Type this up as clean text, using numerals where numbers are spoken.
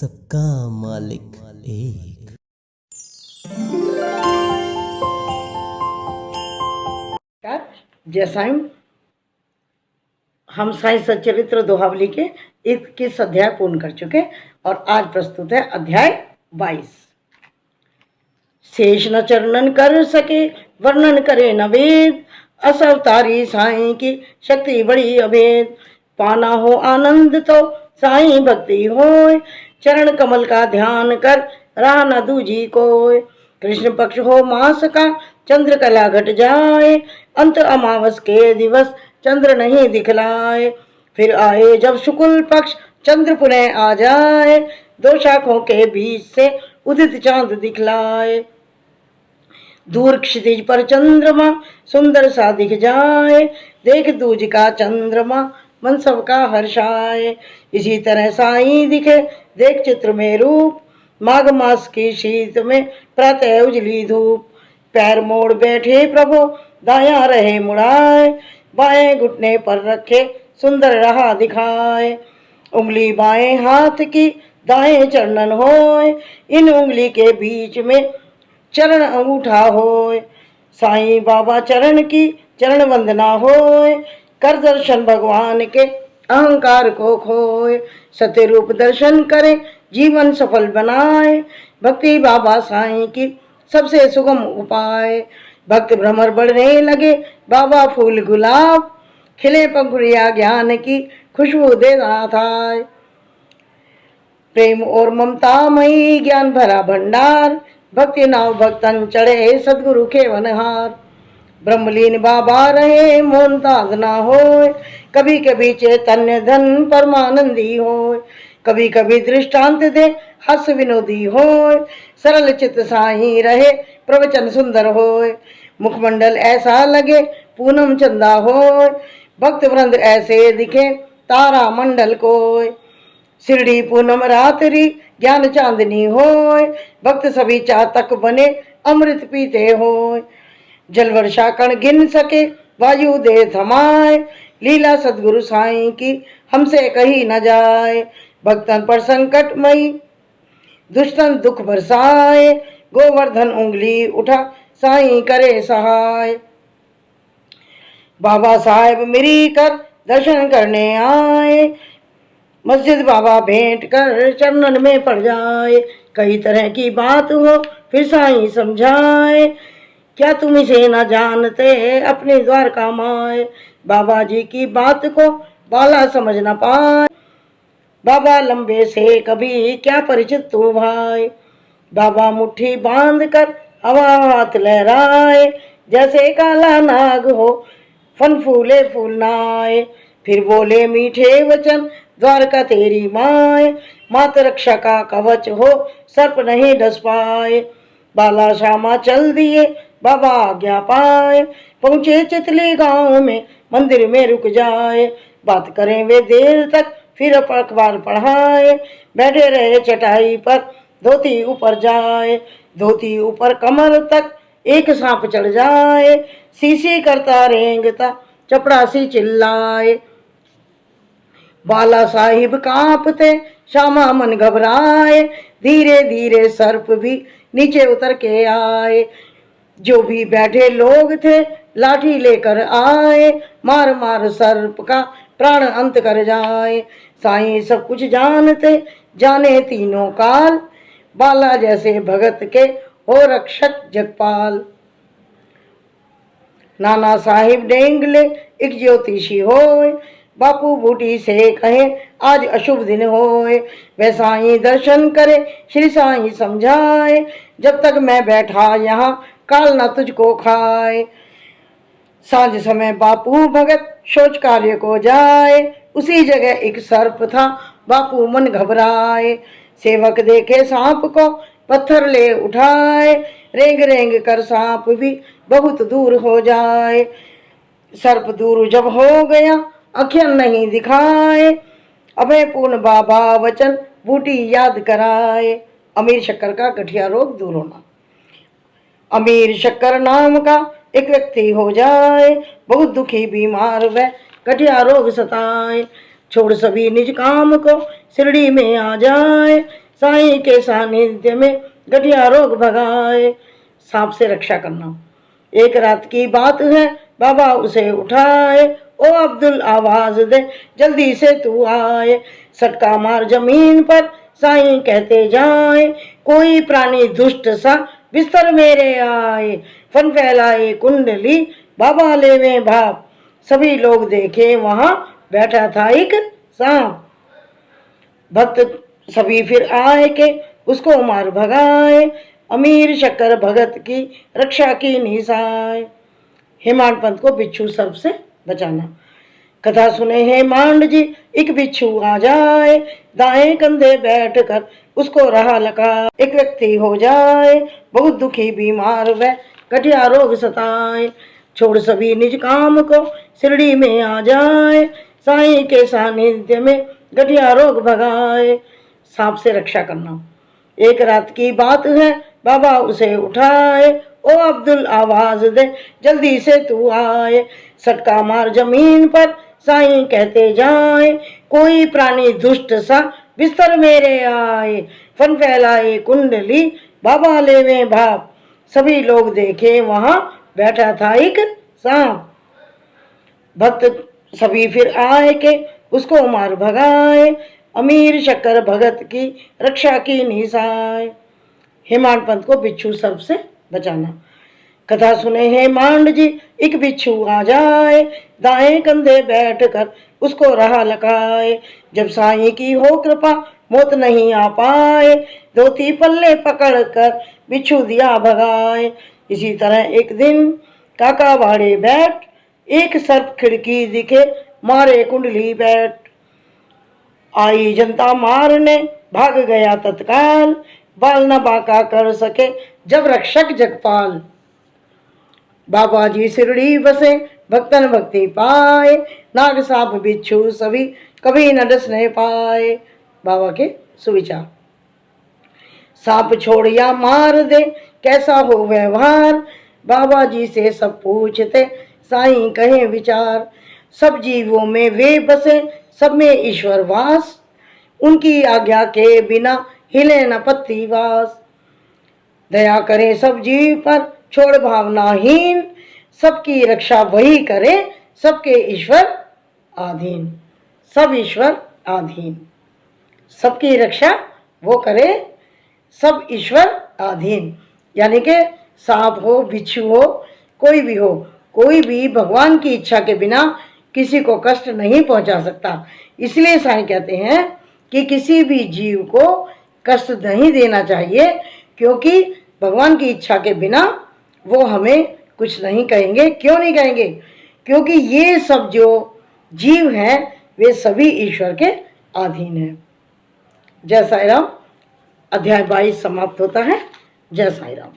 सबका मालिक एक। जय साईं। हम साईं सच्चरित्र दोहावली के 21 अध्याय पूर्ण कर चुके और आज प्रस्तुत है अध्याय 22। शेष न चरणन कर सके वर्णन करे न वेद, असवतारी साईं की शक्ति बड़ी अभेद। पाना हो आनंद तो साईं भक्ति होय, चरण कमल का ध्यान कर रहा न दूजी कोय। कृष्ण पक्ष हो मास का चंद्र कला घट जाए, अंत अमावस के दिवस चंद्र नहीं दिखलाए। फिर आए जब शुक्ल पक्ष चंद्र पुनः आ जाए, दो शाखों के बीच से उदित चांद दिखलाए। दूर क्षितिज पर चंद्रमा सुंदर सा दिख जाए, देख दूज का चंद्रमा मन सबका हर्षाए। इसी तरह साईं दिखे देख चित्र में रूप, माघ मास की शीत में प्रातः उजली धूप। पैर मोड़ बैठे प्रभु दाया रहे मुड़ाए, बाएं घुटने पर रखे सुंदर रहा दिखाए। उंगली बाएं हाथ की दाएं चरणन होय, इन उंगली के बीच में चरण अंगूठा होय। साईं बाबा चरण की चरण वंदना होय, कर दर्शन भगवान के अहंकार को खोए। सत्य रूप दर्शन करे जीवन सफल बनाए, भक्ति बाबा साईं की सबसे सुगम उपाय। भक्त भ्रमर बढ़ने लगे बाबा फूल गुलाब, खिले पंखुड़िया ज्ञान की खुशबू देना था। प्रेम और ममता मई ज्ञान भरा भंडार, भक्ति नाव भक्तन चढ़े सदगुरु के वनहार। ब्रह्मलीन बाबा रहे मोहन ताज ना होय, कभी कभी चैतन्य धन परमानंदी होय। कभी कभी दृष्टांत दे हस विनोदी होय, सरल चित साईं रहे प्रवचन सुंदर होय। मुखमंडल ऐसा लगे पूनम चंदा होय, भक्त वृंद ऐसे दिखे तारा मंडल कोय। शिरडी पूनम रात्रि ज्ञान चांदनी होय, भक्त सभी चातक बने अमृत पीते होय। जल वर्षा कण गिन सके वायु दे थमाए, लीला सदगुरु साईं की हमसे कही न जाए। भक्तन पर संकटमयी दुष्टन दुख बरसाए, गोवर्धन उंगली उठा साईं करे सहाय। बाबा साहेब मिरी कर दर्शन करने आए, मस्जिद बाबा भेंट कर चरणन में पड़ जाए। कई तरह की बात हो फिर साईं समझाए, क्या तुम इसे न जानते अपने द्वार का माए। बाबा जी की बात को बाला समझ न पाए, बाबा लंबे से कभी क्या परिचित तू भाई। बाबा मुट्ठी बांध कर हवा हाथ लहराए, जैसे काला नाग हो फन फूले फूल नाए। फिर बोले मीठे वचन द्वारका तेरी माए, मात रक्षा का कवच हो सर्प नहीं डस पाए। बाला श्यामा चल दिए बाबा आज्ञा पाए, पहुंचे चितली गांव में मंदिर में रुक जाए। बात करें वे देर तक फिर अखबार पढ़ाए, बैठे रहे चटाई पर धोती ऊपर जाए। धोती ऊपर कमर तक एक सांप चढ़ जाए, सी करता रेंगता चपड़ासी चिल्लाए। बाला साहिब कांपते श्यामा मन घबराए, धीरे धीरे सर्प भी नीचे उतर के आए। जो भी बैठे लोग थे लाठी लेकर आए, मार मार सर्प का प्राण अंत कर जाए। साईं सब कुछ जानते जाने तीनों काल, बाला जैसे भगत के हो रक्षक जगपाल। नाना साहिब डेंगले एक ज्योतिषी होय, बापू बूटी से कहे आज अशुभ दिन होए। वह साईं दर्शन करे श्री साईं समझाए, जब तक मैं बैठा यहाँ काल न तुझको खाए। सांझ समय बापू भगत शौच कार्य को जाए, उसी जगह एक सर्प था बापू मन घबराए। सेवक देखे सांप को पत्थर ले उठाए, रेंग रेंग कर सांप भी बहुत दूर हो जाए। सर्प दूर जब हो गया अखियन नहीं दिखाए, अभय पूर्ण बाबा वचन बूटी याद कराए। अमीर शक्कर का गठिया रोग दूर होना। अमीर शक्कर नाम का एक व्यक्ति हो जाए, बहुत दुखी बीमार वह गठिया रोग सताए। छोड़ सभी निज काम को शिरडी में आ जाए, साईं के सानिध्य में गठिया रोग भगाए। सांप से रक्षा करना। एक रात की बात है, बाबा उसे उठाए, ओ अब्दुल आवाज दे जल्दी से तू आए। सटका मार जमीन पर साईं कहते जाए, कोई प्राणी दुष्ट सा बिस्तर मेरे आए। फन फैलाए कुंडली बाबा लेवे भाप, सभी लोग देखे वहां बैठा था एक सांप। भक्त सभी फिर आए के उसको मार भगाए, अमीर शक्कर भगत की रक्षा की निशाए। हेमांड पंत को बिच्छू सर्प से बचाना। कथा सुने हेमांड जी, एक बिच्छू आ जाए, दाएं कंधे बैठकर उसको रहा लगा। एक व्यक्ति हो जाए बहुत दुखी बीमार, वह गठिया रोग सताए। छोड़ सभी निज काम को शिरडी में आ जाए, साईं के सानिध्य में गठिया रोग भगाए। सांप से रक्षा करना। एक रात की बात है, बाबा उसे उठाए, ओ अब्दुल आवाज दे जल्दी से तू आए। सटका मार जमीन पर साईं कहते जाए, कोई प्राणी दुष्ट सा बिस्तर मेरे आए। फन फैलाए कुंडली बाबा लेवे भाप, सभी लोग देखे वहां बैठा था एक सांप। भक्त सभी फिर आए के उसको मार भगाए, अमीर शक्कर भगत की रक्षा की निशाए। हेमांड पंत को बिच्छू सर्प से बचाना। कथा सुने हेमांड जी, एक बिच्छू आ जाए, दाएं कंधे बैठकर उसको रहा लगाए। जब साईं की हो कृपा मौत नहीं आ पाए, धोती पल्ले पकड़ कर बिच्छू दिया भगाए। इसी तरह एक दिन काका बाड़े बैठ, एक सर्प खिड़की दिखे मारे कुंडली बैठ। आई जनता मारने भाग गया तत्काल, बाल न बाका कर सके जब रक्षक जगपाल। बाबा जी शिरडी बसे भक्तन भक्ति पाए, नाग सांप बिच्छू सभी कभी न डसने पाए। बाबा के सुविचार। सांप छोड़ या मार दे कैसा हो व्यवहार, बाबा जी से सब पूछते साईं कहे विचार। सब जीवों में वे बसे सब में ईश्वर वास, उनकी आज्ञा के बिना हिले न पत्ती वास। दया करे सब जीव पर छोड़ भावनाहीन, सबकी रक्षा वही करे सबके ईश्वर आधीन। सब ईश्वर आधीन, सबकी रक्षा वो करे सब ईश्वर आधीन। यानी कि सांप हो बिच्छू हो कोई भी हो, कोई भी भगवान की इच्छा के बिना किसी को कष्ट नहीं पहुंचा सकता। इसलिए साईं कहते हैं कि किसी भी जीव को कष्ट नहीं देना चाहिए, क्योंकि भगवान की इच्छा के बिना वो हमें कुछ नहीं कहेंगे। क्यों नहीं कहेंगे? क्योंकि ये सब जो जीव हैं वे सभी ईश्वर के अधीन हैं। जय साईं राम। अध्याय 22 समाप्त होता है। जय साईं राम।